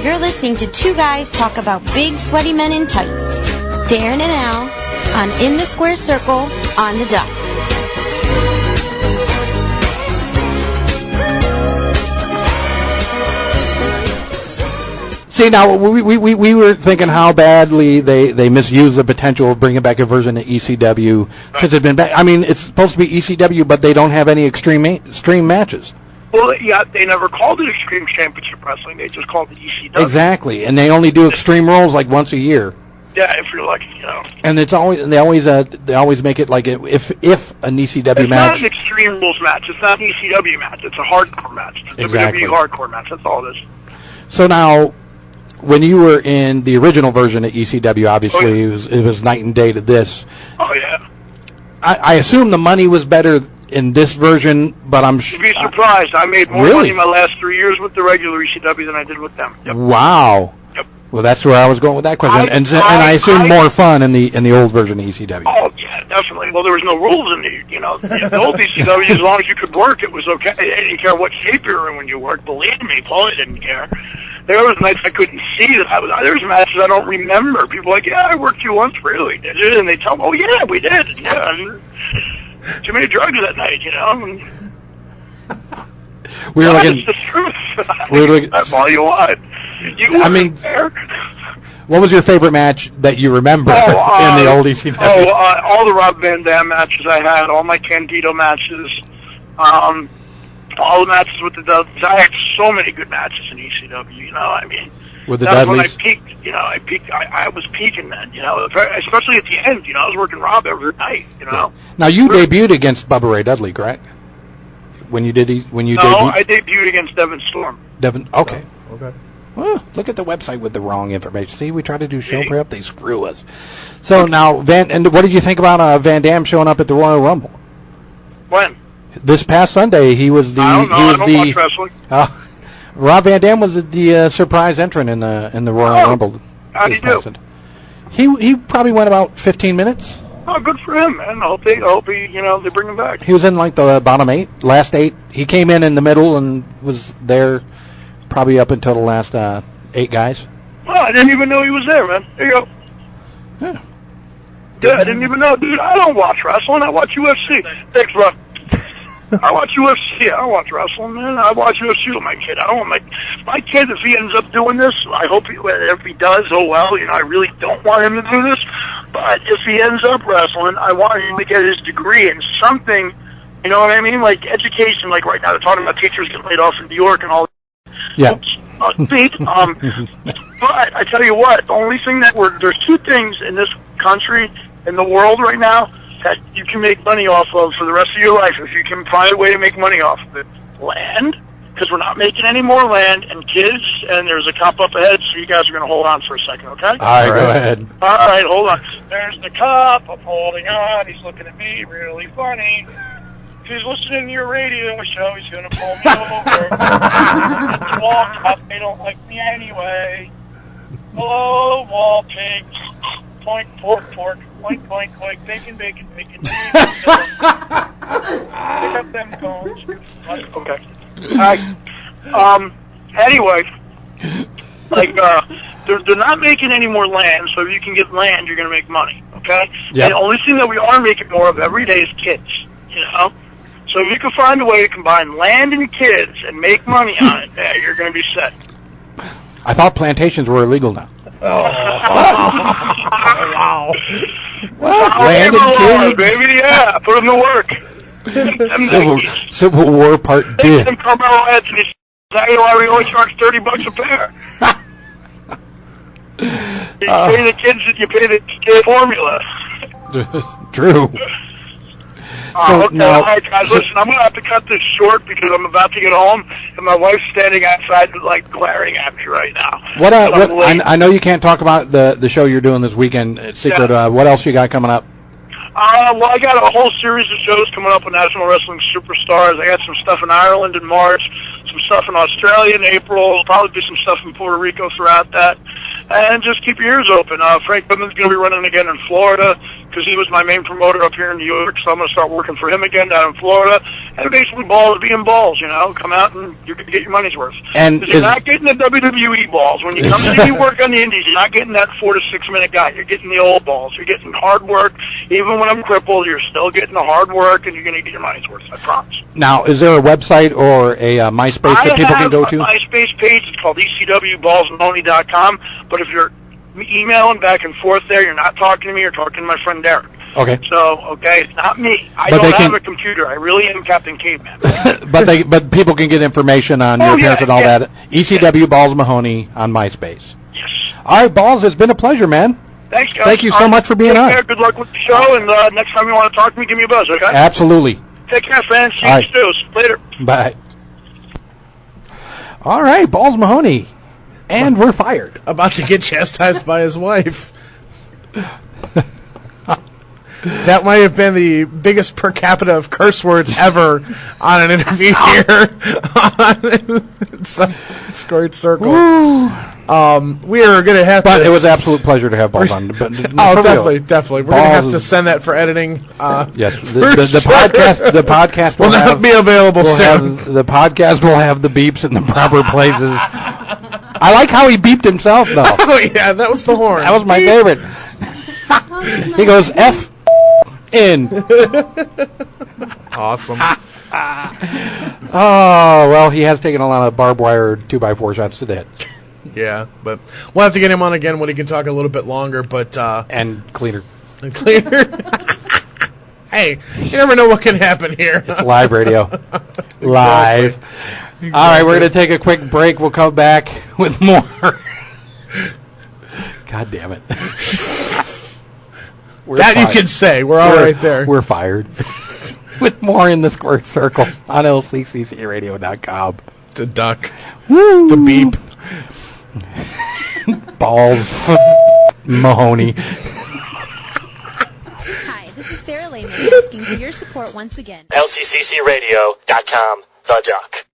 You're listening to two guys talk about big sweaty men in tights. Darren and Al on In the Square Circle on the Duck. See, now, we were thinking how badly they misused the potential of bringing back a version of ECW. Because it's been back. I mean, it's supposed to be ECW, but they don't have any extreme matches. Well, yeah, they never called it Extreme Championship Wrestling. They just called it ECW. Exactly, and they only do Extreme Rules like once a year. Yeah, if you're lucky, you know. And they always make it like if an ECW match. It's not an Extreme Rules match. It's not an ECW match. It's a hardcore match. It's a exactly. WWE hardcore match. That's all it is. So now, when you were in the original version of ECW, obviously it was night and day to this. Oh yeah. I assume the money was better in this version, but I'm You'd be surprised. I made more money in my last 3 years with the regular ECW than I did with them. Yep. Wow. Yep. Well, that's where I was going with that question, and I assume more fun in the old version of ECW. Oh yeah, definitely. Well, there was no rules in the old ECW. As long as you could work, it was okay. They didn't care what shape you were in when you worked. Believe me, Paulie didn't care. There was nights I couldn't see that. There was matches I don't remember. People were like, yeah, I worked you once, really, did you? And they tell me, oh yeah, we did. Yeah. Too many drugs that night, you know. We were looking. It's the truth. That's all you want. What was your favorite match that you remember in the old ECW? All the Rob Van Dam matches I had, all my Candido matches, all the matches with the Dudleys. I had so many good matches in ECW, you know. I mean, with the that's Dudleys? When I peaked, you know. I was peaking then, you know, especially at the end. You know, I was working Rob every night, you know. Now you debuted against Bubba Ray Dudley, correct? When you debuted? I debuted against Devin Storm. Okay. Well, look at the website with the wrong information. See, we try to do show prep, they screw us. So now, and what did you think about Van Dam showing up at the Royal Rumble? When? This past Sunday, he was the. I don't watch wrestling. Rob Van Dam was the surprise entrant in the Royal Rumble. How'd he do? He probably went about 15 minutes. Oh, good for him, man. I hope they bring him back. He was in like the bottom last 8. He came in the middle and was there probably up until the last 8 guys. Well, I didn't even know he was there, man. There you go. Yeah, I didn't even know, dude. I don't watch wrestling. I watch UFC. Thanks, bro. I watch UFC. I don't watch wrestling, man. I watch UFC with my kid. I don't want my kid, if he ends up doing this, I hope if he does, oh well, you know, I really don't want him to do this. But if he ends up wrestling, I want him to get his degree in something, you know what I mean? Like education, like right now they're talking about teachers getting laid off in New York and all that. Yeah. But I tell you what, the only thing there's 2 things in this country, in the world right now, that you can make money off of for the rest of your life if you can find a way to make money off of it. Land, because we're not making any more land, and kids, and there's a cop up ahead, so you guys are going to hold on for a second, okay? All right, go ahead. All right, hold on. There's the cop. I'm holding on. He's looking at me really funny. If he's listening to your radio show, he's going to pull me over. Wall cop, they don't like me anyway. Hello, wall pig. Point, pork, pork. Point, point, point. Bacon, bacon, bacon. Pick up them cones. Okay. All right. Anyway, like, they're not making any more land, so if you can get land, you're going to make money, okay? Yep. And the only thing that we are making more of every day is kids, you know? So if you can find a way to combine land and kids and make money on it, you're going to be set. I thought plantations were illegal now. Oh, wow. What? Land and kids? Baby, yeah. Put them to work. Civil War Part D. Them Carmelo Anthony. That's why we only charge $30 a pair. You pay the kids, you pay the kid formula. True. Okay, all right, guys, listen, I'm going to have to cut this short because I'm about to get home, and my wife's standing outside, like, glaring at me right now. I know you can't talk about the show you're doing this weekend, Secret. Yeah. What else you got coming up? Well, I got a whole series of shows coming up with National Wrestling Superstars. I got some stuff in Ireland in March, some stuff in Australia in April, probably do some stuff in Puerto Rico throughout that. And just keep your ears open. Frank Goodman's going to be running again in Florida because he was my main promoter up here in New York, so I'm going to start working for him again down in Florida. And basically, balls being balls, come out and you're going to get your money's worth. And you're not getting the WWE balls. When you come to see me work on the indies, you're not getting that 4 to 6 minute guy. You're getting the old balls. You're getting hard work. Even when I'm crippled, you're still getting the hard work, and you're going to get your money's worth. I promise. Now, is there a website or a MySpace that people can go to? I have a MySpace page. It's called ecwballsmahoney.com. But if you're emailing back and forth there, you're not talking to me. You're talking to my friend Darren. Okay. So, it's not me. I don't have a computer. I really am Captain Caveman. but people can get information on your appearance and all that. ECW Balls Mahoney on MySpace. Yes. All right, Balls, it's been a pleasure, man. Thanks, guys. Thank you so much for being on. Care. Good luck with the show, and next time you want to talk to me, give me a buzz, okay? Absolutely. Take care, fans. See you soon. Later. Bye. All right, Balls Mahoney. And we're fired. About to get chastised by his wife. That might have been the biggest per capita of curse words ever on an interview here on Squared Circle. We are going to have to... But it was an absolute pleasure to have Balls on. Definitely. We're going to have to send that for editing. Yes, the podcast will not be available soon. The podcast will have the beeps in the proper places. I like how he beeped himself, though. Oh, yeah, that was the horn. That was my favorite. He goes, F in. Awesome. Oh, well, he has taken a lot of barbed wire 2x4 shots to the head. Yeah, but we'll have to get him on again when he can talk a little bit longer, but... and cleaner. Hey, you never know what can happen here. It's live radio. Live. Exactly. All right, we're going to take a quick break. We'll come back with more. God damn it. You can say. We're all right there. We're fired. With more in the Square Circle on lcccradio.com. The duck. Woo. The beep. Balls. Mahoney. Hi, this is Sarah Lehman asking for your support once again. lcccradio.com, The Duck.